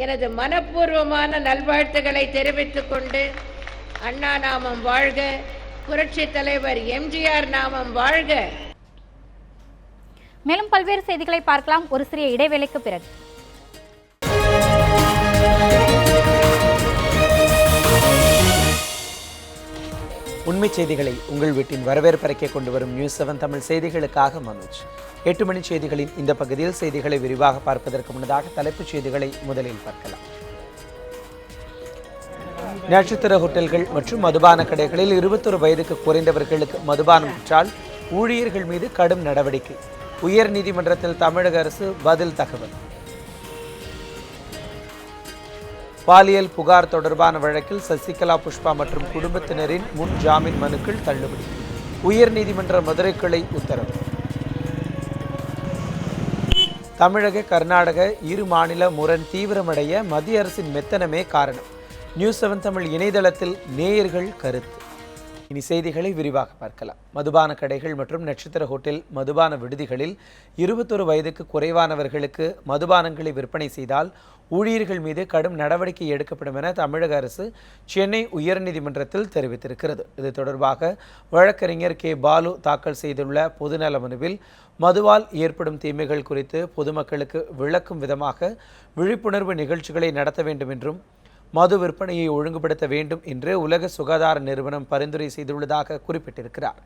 எனது மனப்பூர்வமான நல்வாழ்த்துக்களை தெரிவித்துக் கொண்டு அண்ணா நாமம் வாழ்க, புரட்சி தலைவர் எம்ஜிஆர் நாமம் வாழ்க. மேலும் பல்வேறு செய்திகளை பார்க்கலாம் ஒரு சிறிய இடைவேளைக்கு பிறகு. உண்மை செய்திகளை உங்கள் வீட்டின் வரவேற்பறைக்கே கொண்டு வரும் நியூஸ் 7 தமிழ் செய்திகளுக்காக மனோஜ். 8 மணி செய்திகளின் இந்த பகுதியில் செய்திகளை விரிவாக பார்ப்பதற்கு முன்னதாக தலைப்புச் செய்திகளை முதலில் பார்க்கலாம். நட்சத்திர ஹோட்டல்கள் மற்றும் மதுபான கடைகளில் 21 வயதுக்கு குறைந்தவர்களுக்கு மதுபானம் விற்றால் ஊழியர்கள் மீது கடும் நடவடிக்கை. உயர்நீதிமன்றத்தில் தமிழக அரசு பதில் தகவல். பாலியல் புகார் தொடர்பான வழக்கில் சசிகலா, புஷ்பா மற்றும் குடும்பத்தினரின் முன் ஜாமீன் மனுக்கள் தள்ளுபடி. உயர்நீதிமன்ற மதுரை கிளை உத்தரவு. தமிழக, கர்நாடக இரு மாநில முரண் தீவிரமடைய மத்திய அரசின் மெத்தனமே காரணம். நியூஸ் 7 தமிழ் இணையதளத்தில் நேயர்கள் கருத்து. இனி செய்திகளை விரிவாக பார்க்கலாம். மதுபான கடைகள் மற்றும் நட்சத்திர ஹோட்டல் மதுபான விடுதிகளில் 21 வயதுக்கு குறைவானவர்களுக்கு மதுபானங்களை விற்பனை செய்தால் ஊழியர்கள் மீது கடும் நடவடிக்கை எடுக்கப்படும் என தமிழக அரசு சென்னை உயர்நீதிமன்றத்தில் தெரிவித்திருக்கிறது. இது தொடர்பாக வழக்கறிஞர் கே. பாலு தாக்கல் செய்துள்ள பொதுநல மனுவில் மதுவால் ஏற்படும் தீமைகள் குறித்து பொதுமக்களுக்கு விளக்கும் விதமாக விழிப்புணர்வு நிகழ்ச்சிகளை நடத்த வேண்டும் என்றும் மது விற்பனையை ஒழுங்குபடுத்த வேண்டும் என்று உலக சுகாதார நிறுவனம் பரிந்துரை செய்துள்ளதாக குறிப்பிட்டிருக்கிறார்.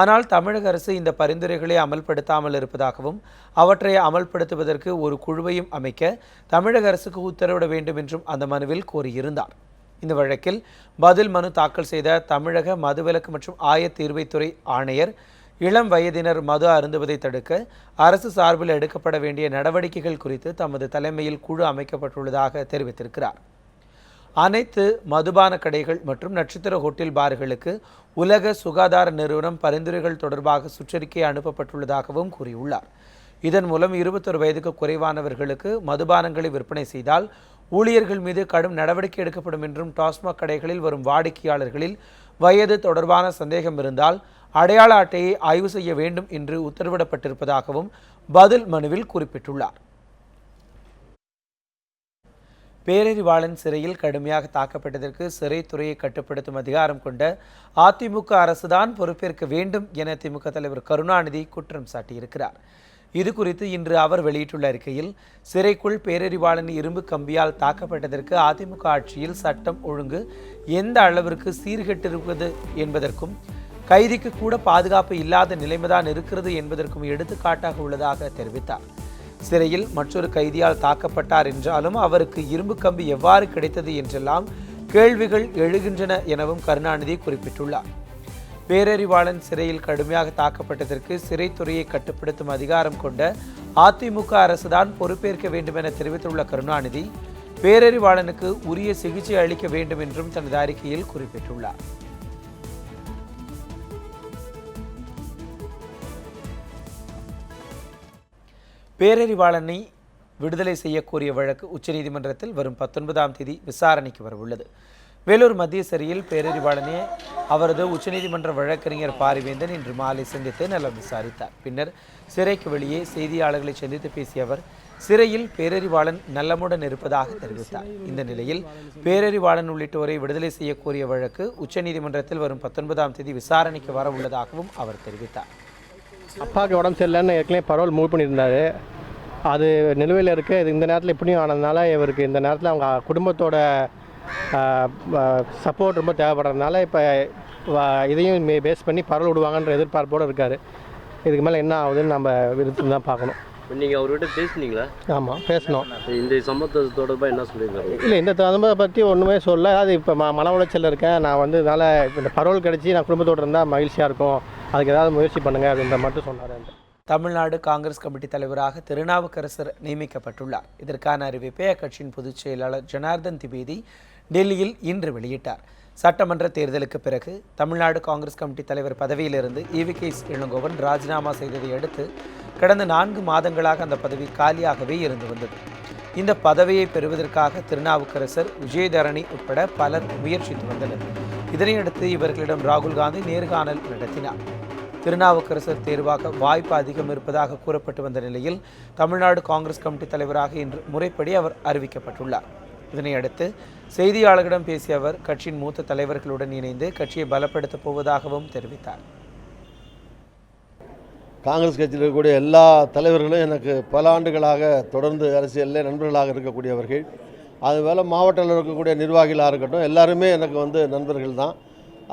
ஆனால் தமிழக அரசு இந்த பரிந்துரைகளை அமல்படுத்தாமல் இருப்பதாகவும் அவற்றை அமல்படுத்துவதற்கு ஒரு குழுவையும் அமைக்க தமிழக அரசுக்கு உத்தரவிட வேண்டும் என்றும் அந்த மனுவில் கோரியிருந்தார். இந்த வழக்கில் பதில் மனு தாக்கல் செய்த தமிழக மதுவிலக்கு மற்றும் ஆயத்தீர்வைத்துறை ஆணையர் இளம் வயதினர் மது அருந்துவதை தடுக்க அரசு சார்பில் எடுக்கப்பட வேண்டிய நடவடிக்கைகள் குறித்து தமது தலைமையில் குழு அமைக்கப்பட்டுள்ளதாக தெரிவித்திருக்கிறார். அனைத்து மதுபான கடைகள் மற்றும் நட்சத்திர ஹோட்டல் பார்களுக்கு உலக சுகாதார நிறுவனம் பரிந்துரைகள் தொடர்பாக சுற்றறிக்கை அனுப்பப்பட்டுள்ளதாகவும் கூறியுள்ளார். இதன் மூலம் 21 வயதுக்கு குறைவானவர்களுக்கு மதுபானங்களை விற்பனை செய்தால் ஊழியர்கள் மீது கடும் நடவடிக்கை எடுக்கப்படும் என்றும் டாஸ்மாக் கடைகளில் வரும் வாடிக்கையாளர்களில் வயது தொடர்பான சந்தேகம் இருந்தால் அடையாள அட்டையை ஆய்வு செய்ய வேண்டும் என்று உத்தரவிடப்பட்டிருப்பதாகவும் பதில் மனுவில் குறிப்பிட்டுள்ளார். பேரறிவாளன் சிறையில் கடுமையாக தாக்கப்பட்டதற்கு சிறைத்துறையை கட்டுப்படுத்தும் அதிகாரம் கொண்ட அதிமுக அரசுதான் பொறுப்பேற்க வேண்டும் என திமுக தலைவர் கருணாநிதி குற்றம் சாட்டியிருக்கிறார். இது குறித்து இன்று அவர் வெளியிட்டுள்ள அறிக்கையில், சிறைக்குள் பேரறிவாளன் இரும்பு கம்பியால் தாக்கப்பட்டதற்கு அதிமுக ஆட்சியில் சட்டம் ஒழுங்கு எந்த அளவிற்கு சீர்கெட்டிருப்பது என்பதற்கும் கைதிக்கு கூட பாதுகாப்பு இல்லாத நிலைமைதான் இருக்கிறது என்பதற்கும் எடுத்துக்காட்டாக உள்ளதாக தெரிவித்தார். சிறையில் மற்றொரு கைதியால் தாக்கப்பட்டார் என்றாலும் அவருக்கு இரும்பு கம்பி எவ்வாறு கிடைத்தது என்றெல்லாம் கேள்விகள் எழுகின்றன எனவும் கருணாநிதி குறிப்பிட்டுள்ளார். பேரறிவாளன் சிறையில் கடுமையாக தாக்கப்பட்டதற்கு சிறைத்துறையை கட்டுப்படுத்தும் அதிகாரம் கொண்ட அதிமுக அரசுதான் பொறுப்பேற்க வேண்டும் என தெரிவித்துள்ள கருணாநிதி, பேரறிவாளனுக்கு உரிய சிகிச்சை அளிக்க வேண்டும் என்றும் தனது அறிக்கையில் குறிப்பிட்டுள்ளார். பேரறிவாளனை விடுதலை செய்யக்கோரிய வழக்கு உச்சநீதிமன்றத்தில் வரும் 19ஆம் தேதி விசாரணைக்கு வரவுள்ளது. வேலூர் மத்திய சிறையில் பேரறிவாளனை அவரது உச்சநீதிமன்ற வழக்கறிஞர் பாரிவேந்தன் இன்று மாலை சந்தித்து நலம் விசாரித்தார். பின்னர் சிறைக்கு வெளியே செய்தியாளர்களை சந்தித்து பேசிய அவர் சிறையில் பேரறிவாளன் நலமுடன் இருப்பதாக தெரிவித்தார். இந்த நிலையில் பேரறிவாளன் உள்ளிட்டோரை விடுதலை செய்யக்கோரிய வழக்கு உச்சநீதிமன்றத்தில் வரும் 19ஆம் தேதி விசாரணைக்கு வர உள்ளதாகவும் அவர் தெரிவித்தார். அப்பாவுக்கு உடம்பு சரியில்லைன்னு ஏற்கனவே பரோல் மூவ் பண்ணியிருந்தார். அது நிலுவையில் இருக்குது. இது இந்த நேரத்தில் இப்படியும் ஆனதுனால இவருக்கு இந்த நேரத்தில் அவங்க குடும்பத்தோட சப்போர்ட் ரொம்ப தேவைப்படுறதுனால இப்போ இதையும் பேஸ் பண்ணி பரோல் விடுவாங்கன்ற எதிர்பார்ப்போடு இருக்கார். இதுக்கு மேலே என்ன ஆகுதுன்னு நம்ம விருத்து தான் பார்க்கணும். நீங்கள் அவர்கிட்ட பேசுனீங்களா? ஆமாம், பேசணும். இந்த சம்பவத்தை தொடர்பாக என்ன சொல்லியிருக்காங்க? இல்லை, இந்த சம்பவத்தை பற்றி ஒன்றுமே சொல்ல. அது இப்போ மன உளைச்சலில் இருக்கேன் நான் வந்து, இதனால் இந்த பரோல் கிடச்சி நான் குடும்பத்தோடு இருந்தால் மகிழ்ச்சியாக இருக்கும், அதுக்கு ஏதாவது முயற்சி பண்ணுங்கள் அப்படின்ற மட்டும் சொன்னார். தமிழ்நாடு காங்கிரஸ் கமிட்டி தலைவராக திருநாவுக்கரசர் நியமிக்கப்பட்டுள்ளார். இதற்கான அறிவிப்பை அக்கட்சியின் பொதுச் செயலாளர் ஜனார்தன் திவேதி டெல்லியில் இன்று வெளியிட்டார். சட்டமன்ற தேர்தலுக்கு பிறகு தமிழ்நாடு காங்கிரஸ் கமிட்டி தலைவர் பதவியிலிருந்து EVK இளங்கோவன் ராஜினாமா செய்ததை அடுத்து கடந்த 4 மாதங்களாக அந்த பதவி காலியாகவே இருந்து வந்தது. இந்த பதவியை பெறுவதற்காக திருநாவுக்கரசர், விஜயதரணி உட்பட பலர் முயற்சித்து வந்தனர். இதனையடுத்து இவர்களிடம் ராகுல் காந்தி நேர்காணல் நடத்தினார். திருநாவுக்கரசர் தேர்வாக வாய்ப்பு அதிகம் இருப்பதாக கூறப்பட்டு வந்த நிலையில் தமிழ்நாடு காங்கிரஸ் கமிட்டி தலைவராக இன்று முறைப்படி அவர் அறிவிக்கப்பட்டுள்ளார். இதனையடுத்து செய்தியாளர்களிடம் பேசிய அவர் கட்சியின் மூத்த தலைவர்களுடன் இணைந்து கட்சியை பலப்படுத்தப் போவதாகவும் தெரிவித்தார். காங்கிரஸ் கட்சியில் இருக்கக்கூடிய எல்லா தலைவர்களும் எனக்கு பல ஆண்டுகளாக தொடர்ந்து அரசியலில் நண்பர்களாக இருக்கக்கூடியவர்கள். அதுபோல் மாவட்டத்தில் இருக்கக்கூடிய நிர்வாகிகளாக இருக்கட்டும், எல்லாருமே எனக்கு வந்து நண்பர்கள் தான்.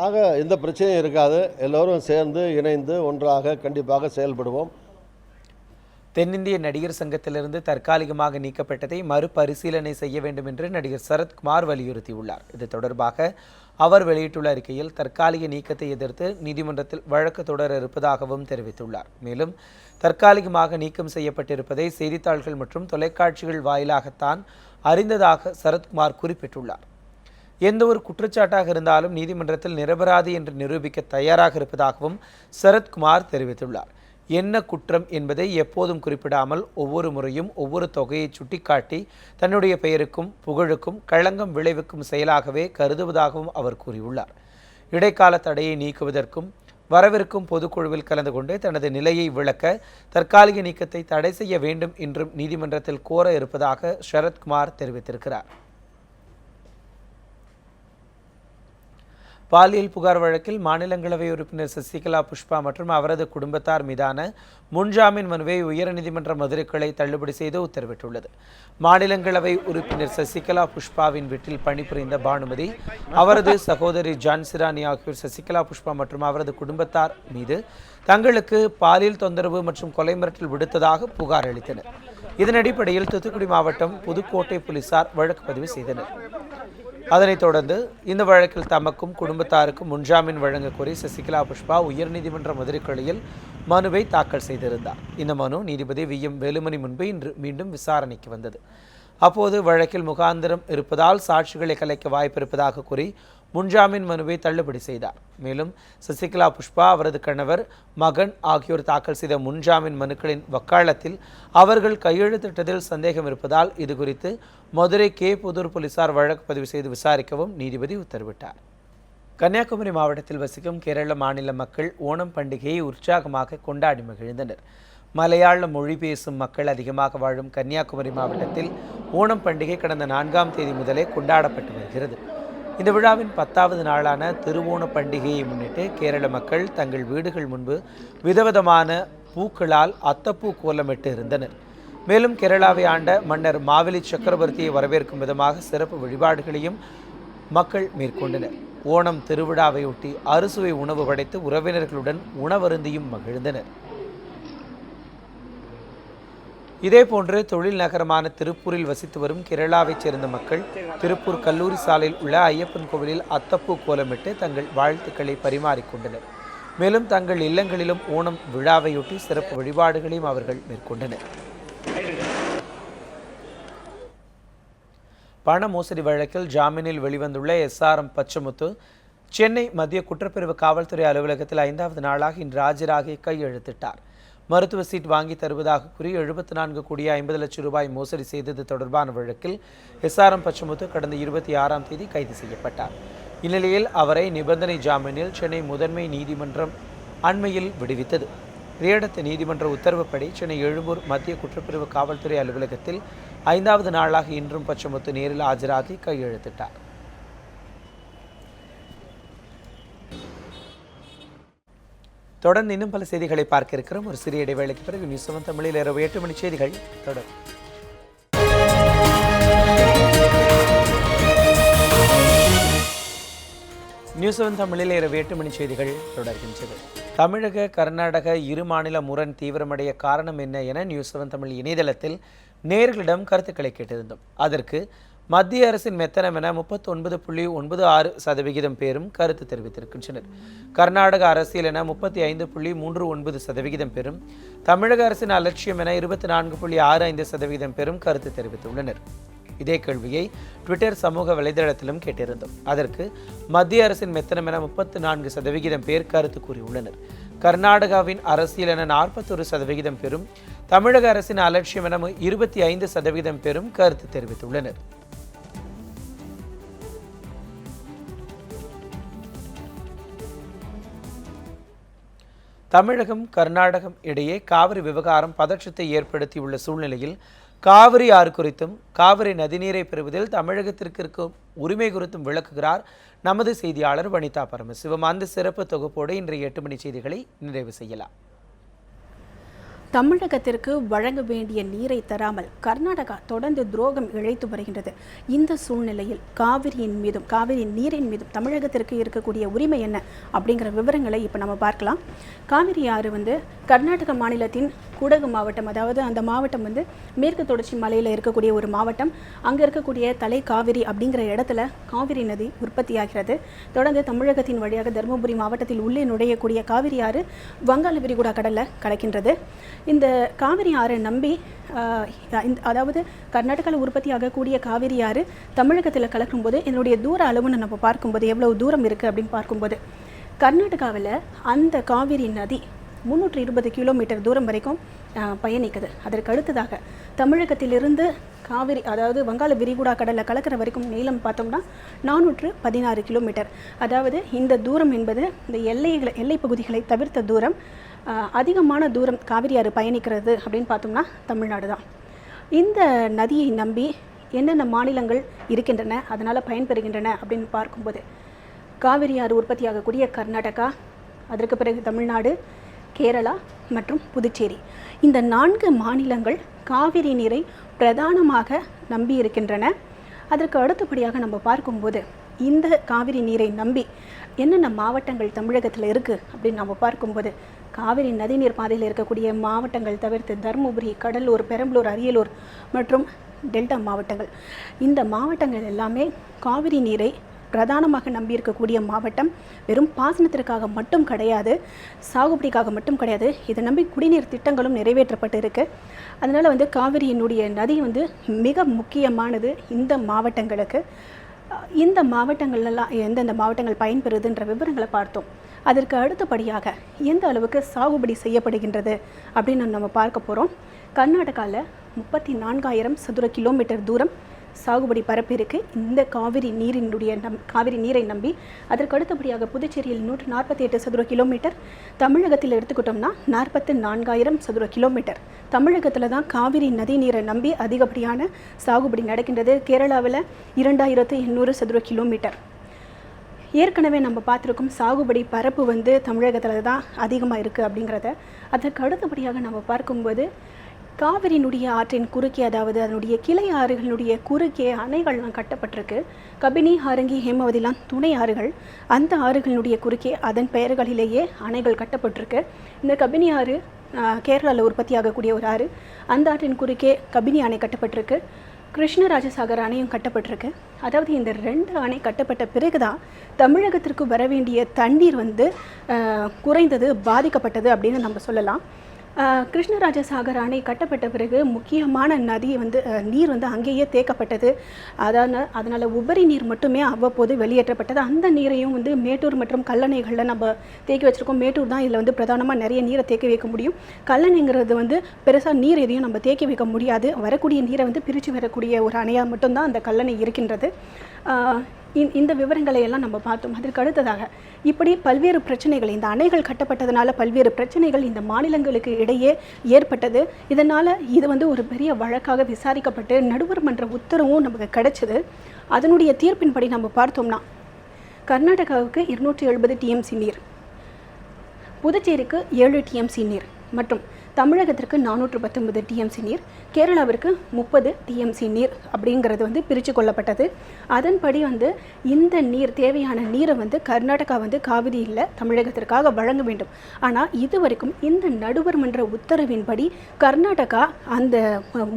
ஆக எந்த பிரச்சனையும் இருக்காது. எல்லோரும் சேர்ந்து இணைந்து ஒன்றாக கண்டிப்பாக செயல்படுவோம். தென்னிந்திய நடிகர் சங்கத்திலிருந்து தற்காலிகமாக நீக்கப்பட்டதை மறுபரிசீலனை செய்ய வேண்டும் என்று நடிகர் சரத்குமார் வலியுறுத்தியுள்ளார். இது தொடர்பாக அவர் வெளியிட்டுள்ள அறிக்கையில் தற்காலிக நீக்கத்தை எதிர்த்து நீதிமன்றத்தில் வழக்கு தொடர இருப்பதாகவும் தெரிவித்துள்ளார். மேலும் தற்காலிகமாக நீக்கம் செய்யப்பட்டிருப்பதை செய்தித்தாள்கள் மற்றும் தொலைக்காட்சிகள் வாயிலாகத்தான் அறிந்ததாக சரத்குமார் குறிப்பிட்டுள்ளார். எந்த ஒரு குற்றச்சாட்டாக இருந்தாலும் நீதிமன்றத்தில் நிரபராதி என்று நிரூபிக்க தயாராக இருப்பதாகவும் சரத்குமார் தெரிவித்துள்ளார். என்ன குற்றம் என்பதை எப்போதும் குறிப்பிடாமல் ஒவ்வொரு முறையும் ஒவ்வொரு தொகையை சுட்டிக்காட்டி தன்னுடைய பெயருக்கும் புகழுக்கும் களங்கம் விளைவிக்கும் செயலாகவே கருதுவதாகவும் அவர் கூறியுள்ளார். இடைக்கால தடையை நீக்குவதற்கும் வரவிருக்கும் பொதுக்குழுவில் கலந்து கொண்டு தனது நிலையை விளக்க தற்காலிக நீக்கத்தை தடை செய்ய வேண்டும் என்றும் நீதிமன்றத்தில் கோர இருப்பதாக சரத்குமார் தெரிவித்திருக்கிறார். பாலியல் புகார் வழக்கில் மாநிலங்களவை உறுப்பினர் சசிகலா புஷ்பா மற்றும் அவரது குடும்பத்தார் மீதான முன்ஜாமீன் மனுவை உயர்நீதிமன்ற மதுரை கிளை தள்ளுபடி செய்து உத்தரவிட்டுள்ளது. மாநிலங்களவை உறுப்பினர் சசிகலா புஷ்பாவின் வீட்டில் பணிபுரிந்த பானுமதி, அவரது சகோதரி ஜான்சிராணி ஆகியோர் சசிகலா புஷ்பா மற்றும் அவரது குடும்பத்தார் மீது தங்களுக்கு பாலியல் தொந்தரவு மற்றும் கொலை மிரட்டல் விடுத்ததாக புகார் அளித்தனர். இதன் அடிப்படையில் தூத்துக்குடி மாவட்டம் புதுக்கோட்டை போலீசார் வழக்கு பதிவு செய்தனர். அதனைத் தொடர்ந்து இந்த வழக்கில் தமக்கும் குடும்பத்தாருக்கும் முன்ஜாமீன் வழங்க கோரி சசிகலா புஷ்பா உயர்நீதிமன்ற மதுரை கிளையில் மனுவை தாக்கல் செய்திருந்தார். இந்த மனு நீதிபதி VM வேலுமணி முன்பு இன்று மீண்டும் விசாரணைக்கு வந்தது. அப்போது வழக்கில் முகாந்திரம் இருப்பதால் சாட்சிகளை கலைக்க வாய்ப்பு இருப்பதாக கூறி முன்ஜாமீன் மனுவை தள்ளுபடி செய்தார். மேலும் சசிகலா புஷ்பா, அவரது கணவர், மகன் ஆகியோர் தாக்கல் செய்த முன்ஜாமீன் மனுக்களின் வக்காலத்தில் அவர்கள் கையெழுத்திட்டதில் சந்தேகம் இருப்பதால் இதுகுறித்து மதுரை புதூர் போலீசார் வழக்கு பதிவு செய்து விசாரிக்கவும் நீதிபதி உத்தரவிட்டார். கன்னியாகுமரி மாவட்டத்தில் வசிக்கும் கேரள மாநில மக்கள் ஓணம் பண்டிகையை உற்சாகமாக கொண்டாடி மகிழ்ந்தனர். மலையாள மொழி பேசும் மக்கள் அதிகமாக வாழும் கன்னியாகுமரி மாவட்டத்தில் ஓணம் பண்டிகை கடந்த 4ஆம் தேதி முதலே கொண்டாடப்பட்டு வருகிறது. இந்த விழாவின் 10வது நாளான திருவோண பண்டிகையை முன்னிட்டு கேரள மக்கள் தங்கள் வீடுகள் முன்பு விதவிதமான பூக்களால் அத்தப்பூ கோலமிட்டு இருந்தனர். மேலும் கேரளாவை ஆண்ட மன்னர் மாவெலி சக்கரவர்த்தியை வரவேற்கும் விதமாக சிறப்பு வழிபாடுகளையும் மக்கள் மேற்கொண்டனர். ஓணம் திருவிழாவையொட்டி அறுசுவை உணவு படைத்து உறவினர்களுடன் உணவருந்தியும் மகிழ்ந்தனர். இதேபோன்று தொழில் நகரமான திருப்பூரில் வசித்து வரும் கேரளாவைச் சேர்ந்த மக்கள் திருப்பூர் கல்லூரி சாலையில் உள்ள ஐயப்பன் கோவிலில் அத்தப்பூ கோலமிட்டு தங்கள் வாழ்த்துக்களை பரிமாறிக்கொண்டனர். மேலும் தங்கள் இல்லங்களிலும் ஓணம் விழாவையொட்டி சிறப்பு வழிபாடுகளையும் அவர்கள் மேற்கொண்டனர். பண மோசடி வழக்கில் ஜாமீனில் வெளிவந்துள்ள SRM பச்சமுத்து சென்னை மத்திய குற்றப்பிரிவு காவல்துறை அலுவலகத்தில் 5வது நாளாக இன்று ஆஜராகி கையெழுத்திட்டார். மருத்துவ சீட் வாங்கி தருவதாக கூறி 74 கோடி 50 லட்சம் ரூபாய் மோசடி செய்தது தொடர்பான வழக்கில் SRM பச்சமுத்து கடந்த 26ஆம் தேதி கைது செய்யப்பட்டார். இந்நிலையில் அவரை நிபந்தனை ஜாமீனில் சென்னை முதன்மை நீதிமன்றம் அண்மையில் விடுவித்தது. இதையடுத்து நீதிமன்ற உத்தரவுப்படி சென்னை எழும்பூர் மத்திய குற்றப்பிரிவு காவல்துறை அலுவலகத்தில் 5வது நாளாக இன்றும் பச்சமுத்து நேரில் ஆஜராகி கையெழுத்திட்டார். தொடர்ந்து இன்னும் பல செய்திகளை பார்க்க இருக்கிறோம். ஒரு சிறிய இடைவேளைக்கு பிறகு நியூஸ் 7 தமிழில் இரவு 8 மணி செய்திகள் தொடரும். நியூஸ் 7 தமிழில் இரவு 8 மணி செய்திகள் தொடர்கின்றது. தமிழக கர்நாடக இரு மாநில முரண் தீவிரமடைய காரணம் என்ன என நியூஸ் 7 தமிழ் இணையதளத்தில் நேயர்களிடம் கருத்துக்களை கேட்டிருந்தோம். அதற்கு மத்திய அரசின் மெத்தனம் என 39.96% பேரும் கருத்து தெரிவித்திருக்கின்றனர். கர்நாடக அரசியல் என 35.39% பேரும், தமிழக அரசின் அலட்சியம் என 24.65% பேரும் கருத்து தெரிவித்துள்ளனர். இதே கேள்வியை ட்விட்டர் சமூக வலைதளத்திலும் கேட்டிருந்தோம். அதற்கு மத்திய அரசின் மெத்தனம் என 34% பேர் கருத்து கூறியுள்ளனர். கர்நாடகாவின் அரசியல் என 41% பேரும், தமிழக அரசின் அலட்சியம் என 25% பேரும் கருத்து தெரிவித்துள்ளனர். தமிழகம் கர்நாடகம் இடையே காவிரி விவகாரம் பதற்றத்தை ஏற்படுத்தியுள்ள சூழ்நிலையில் காவிரி ஆறு குறித்தும் காவிரி நதிநீரை பெறுவதில் தமிழகத்திற்கு இருக்கும் உரிமை குறித்தும் விளக்குகிறார் நமது செய்தியாளர் வனிதா பரமசிவம். அந்த சிறப்பு தொகுப்போடு இன்றைய 8 மணி செய்திகளை நிறைவு செய்யலாம். தமிழகத்திற்கு வழங்க வேண்டிய நீரை தராமல் கர்நாடகா தொடர்ந்து துரோகம் இழைத்து வருகின்றது. இந்த சூழ்நிலையில் காவிரி நீரின் மீதும் தமிழகத்திற்கு இருக்கக்கூடிய உரிமை என்ன அப்படிங்கிற விவரங்களை இப்போ நம்ம பார்க்கலாம். காவிரி ஆறு கர்நாடக மாநிலத்தின் குடகு மாவட்டம், அதாவது அந்த மாவட்டம் மேற்கு தொடர்ச்சி மலையில் இருக்கக்கூடிய ஒரு மாவட்டம். அங்கே இருக்கக்கூடிய தலை காவிரி அப்படிங்கிற இடத்துல காவிரி நதி உற்பத்தியாகிறது. தொடர்ந்து தமிழகத்தின் வழியாக தருமபுரி மாவட்டத்தில் உள்ளே நுழையக்கூடிய காவிரி ஆறு வங்காள விரிகுடா கடலில் கலக்கின்றது. இந்த காவிரி ஆறை நம்பி அதாவது கர்நாடகாவில் உற்பத்தி ஆகக்கூடிய காவிரி ஆறு தமிழகத்தில் கலக்கும்போது இதனுடைய தூர அளவுன்னு நம்ம பார்க்கும்போது எவ்வளவு தூரம் இருக்குது அப்படின்னு பார்க்கும்போது கர்நாடகாவில் அந்த காவிரி நதி 320 கிலோமீட்டர் தூரம் வரைக்கும் பயணிக்குது. அதற்கு அடுத்ததாக தமிழகத்திலிருந்து காவிரி அதாவது வங்காள விரிகுடா கடலில் கலக்கிற வரைக்கும் நீளம் பார்த்தோம்னா 416 கிலோமீட்டர். அதாவது இந்த தூரம் என்பது இந்த எல்லை பகுதிகளை தவிர்த்த தூரம். அதிகமான தூரம் காவிரி ஆறு பயணிக்கிறது அப்படின்னு பார்த்தோம்னா தமிழ்நாடு தான். இந்த நதியை நம்பி என்னென்ன மாநிலங்கள் இருக்கின்றன, அதனால் பயன்பெறுகின்றன அப்படின்னு பார்க்கும்போது காவிரி ஆறு உற்பத்தியாகக்கூடிய கர்நாடகா, அதற்கு பிறகு தமிழ்நாடு, கேரளா மற்றும் புதுச்சேரி, இந்த 4 மாநிலங்கள் காவிரி நீரை பிரதானமாக நம்பி இருக்கின்றன. அதற்கு அடுத்தபடியாக நம்ம பார்க்கும்போது இந்த காவிரி நீரை நம்பி என்னென்ன மாவட்டங்கள் தமிழகத்தில் இருக்குது அப்படின்னு நம்ம பார்க்கும்போது காவிரி நதிநீர் பாதையில் இருக்கக்கூடிய மாவட்டங்கள் தவிர்த்து தருமபுரி, கடலூர், பெரம்பலூர், அரியலூர் மற்றும் டெல்டா மாவட்டங்கள், இந்த மாவட்டங்கள் எல்லாமே காவிரி நீரை பிரதானமாக நம்பி இருக்கக்கூடிய மாவட்டம். வெறும் பாசனத்திற்காக மட்டும் கிடையாது, சாகுபடிக்காக மட்டும் கிடையாது, இதை நம்பி குடிநீர் திட்டங்களும் நிறைவேற்றப்பட்டு இருக்கு. அதனால் காவிரியினுடைய நதி மிக முக்கியமானது இந்த மாவட்டங்களுக்கு. இந்த மாவட்டங்கள்லாம் எந்தெந்த மாவட்டங்கள் பயன்பெறுதுன்ற விவரங்களை பார்த்தோம். அதற்கு அடுத்தபடியாக எந்த அளவுக்கு சாகுபடி செய்யப்படுகின்றது அப்படின்னு நம்ம பார்க்க போகிறோம். கர்நாடகாவில் 34,000 சதுர கிலோமீட்டர் தூரம் சாகுபடி பரப்பு இருக்குது இந்த காவிரி நீரை நம்பி. அதற்கு அடுத்தபடியாக புதுச்சேரியில் 148 சதுர கிலோமீட்டர், தமிழகத்தில் எடுத்துக்கிட்டோம்னா 44,000 சதுர கிலோமீட்டர். தமிழகத்தில் தான் காவிரி நதி நீரை நம்பி அதிகப்படியான சாகுபடி நடக்கின்றது. கேரளாவில் 2,800 சதுர கிலோமீட்டர். ஏற்கனவே நம்ம பார்த்துருக்கோம் சாகுபடி பரப்பு தமிழகத்தில் தான் அதிகமாக இருக்குது அப்படிங்கிறத. அதற்கு அடுத்தபடியாக நம்ம பார்க்கும்போது காவிரியினுடைய ஆற்றின் குறுக்கே, அதாவது அதனுடைய கிளை ஆறுகளினுடைய குறுக்கே அணைகள்லாம் கட்டப்பட்டிருக்கு. கபினி, ஹாரங்கி, ஹேமாவதிலாம் துணை ஆறுகள். அந்த ஆறுகளினுடைய குறுக்கே அதன் பெயர்களிலேயே அணைகள் கட்டப்பட்டிருக்கு. இந்த கபினி ஆறு கேரளாவில் உற்பத்தி ஆகக்கூடிய ஒரு ஆறு. அந்த ஆற்றின் குறுக்கே கபினி அணை கட்டப்பட்டிருக்கு. கிருஷ்ணராஜசாகர் அணையும் கட்டப்பட்டிருக்கு. அதாவது இந்த 2 அணை கட்டப்பட்ட பிறகுதான் தமிழகத்திற்கு வர வேண்டிய தண்ணீர் குறைந்தது, பாதிக்கப்பட்டது அப்படின்னு நம்ம சொல்லலாம். கிருஷ்ணராஜசாகர் அணை கட்டப்பட்ட பிறகு முக்கியமான நதி நீர் அங்கேயே தேக்கப்பட்டது. அதனால் உபரி நீர் மட்டுமே அவ்வப்போது வெளியேற்றப்பட்டது. அந்த நீரையும் மேட்டூர் மற்றும் கல்லணைகளில் நம்ம தேக்கி வச்சுருக்கோம். மேட்டூர் தான் இதில் பிரதானமாக நிறைய நீரை தேக்கி வைக்க முடியும். கல்லணைங்கிறது பெருசாக நீர் எதையும் நம்ம தேக்கி வைக்க முடியாது. வரக்கூடிய நீரை பிரித்து வரக்கூடிய ஒரு அணையாக மட்டும்தான் அந்த கல்லணை இருக்கின்றது. இந்த விவரங்களை எல்லாம் நம்ம பார்த்தோம். அதற்கு அடுத்ததாக இப்படி பல்வேறு பிரச்சனைகள், இந்த அணைகள் கட்டப்பட்டதுனால பல்வேறு பிரச்சனைகள் இந்த மாநிலங்களுக்கு இடையே ஏற்பட்டது. இதனால் இது ஒரு பெரிய வழக்காக விசாரிக்கப்பட்டு நடுவர் மன்ற உத்தரவும் நமக்கு கிடைச்சது. அதனுடைய தீர்ப்பின்படி நம்ம பார்த்தோம்னா கர்நாடகாவுக்கு 270 டிஎம்சி நீர், புதுச்சேரிக்கு 7 டிஎம்சி நீர் மற்றும் தமிழகத்திற்கு 419 டிஎம்சி நீர், கேரளாவிற்கு 30 டிஎம்சி நீர் அப்படிங்கிறது பிரித்து கொள்ளப்பட்டது. அதன்படி இந்த நீர், தேவையான நீரை கர்நாடகா காவிரி இல்லை தமிழகத்திற்காக வழங்க வேண்டும். ஆனால் இதுவரைக்கும் இந்த நடுவர் மன்ற உத்தரவின்படி கர்நாடகா அந்த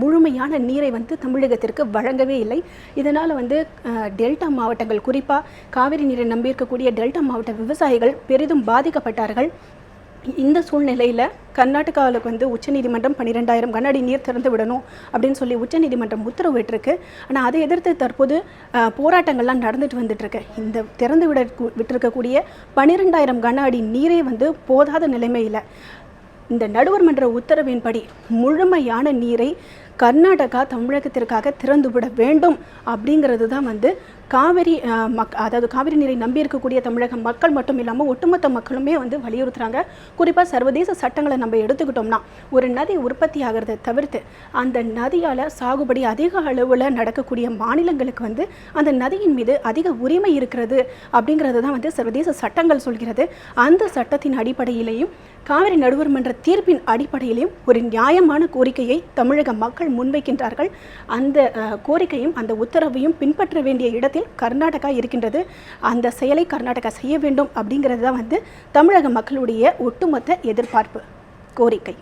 முழுமையான நீரை தமிழகத்திற்கு வழங்கவே இல்லை. இதனால் டெல்டா மாவட்டங்கள், குறிப்பாக காவிரி நீரை நம்பியிருக்கக்கூடிய டெல்டா மாவட்ட விவசாயிகள் பெரிதும் பாதிக்கப்பட்டார்கள். இந்த சூழ்நிலையில் கர்நாடகாவுக்கு உச்சநீதிமன்றம் 12,000 கன அடி நீர் திறந்து விடணும் அப்படின்னு சொல்லி உச்சநீதிமன்றம் உத்தரவிட்டிருக்கு. ஆனால் அதை எதிர்த்து தற்போது போராட்டங்கள்லாம் நடந்துட்டு வந்துட்டுருக்கு. இந்த திறந்து விட்டிருக்கக்கூடிய 12,000 கன அடி நீரே போதாத நிலைமையில் இந்த நடுவர் மன்ற உத்தரவின்படி முழுமையான நீரை கர்நாடகா தமிழகத்திற்காக திறந்துவிட வேண்டும் அப்படிங்கிறது தான் காவிரி அதாவது காவிரி நீரை நம்பி இருக்கக்கூடிய தமிழக மக்கள் மட்டும் இல்லாமல் ஒட்டுமொத்த மக்களுமே வலியுறுத்துறாங்க. குறிப்பாக சர்வதேச சட்டங்களை நம்ம எடுத்துக்கிட்டோம்னா ஒரு நதி உற்பத்தி ஆகிறத தவிர்த்து அந்த நதியால் சாகுபடி அதிக அளவில் நடக்கக்கூடிய மாநிலங்களுக்கு அந்த நதியின் மீது அதிக உரிமை இருக்கிறது அப்படிங்கிறது தான் சர்வதேச சட்டங்கள் சொல்கிறது. அந்த சட்டத்தின் அடிப்படையிலையும் காவிரி நடுவர் மன்ற தீர்ப்பின் அடிப்படையிலும் ஒரு நியாயமான கோரிக்கையை தமிழக மக்கள் முன்வைக்கின்றார்கள். அந்த கோரிக்கையும் அந்த உத்தரவையும் பின்பற்ற வேண்டிய இடத்தில் கர்நாடகா இருக்கின்றது. அந்த செயலை கர்நாடகா செய்ய வேண்டும் அப்படிங்கிறது தான் தமிழக மக்களுடைய ஒட்டுமொத்த எதிர்பார்ப்பு, கோரிக்கை.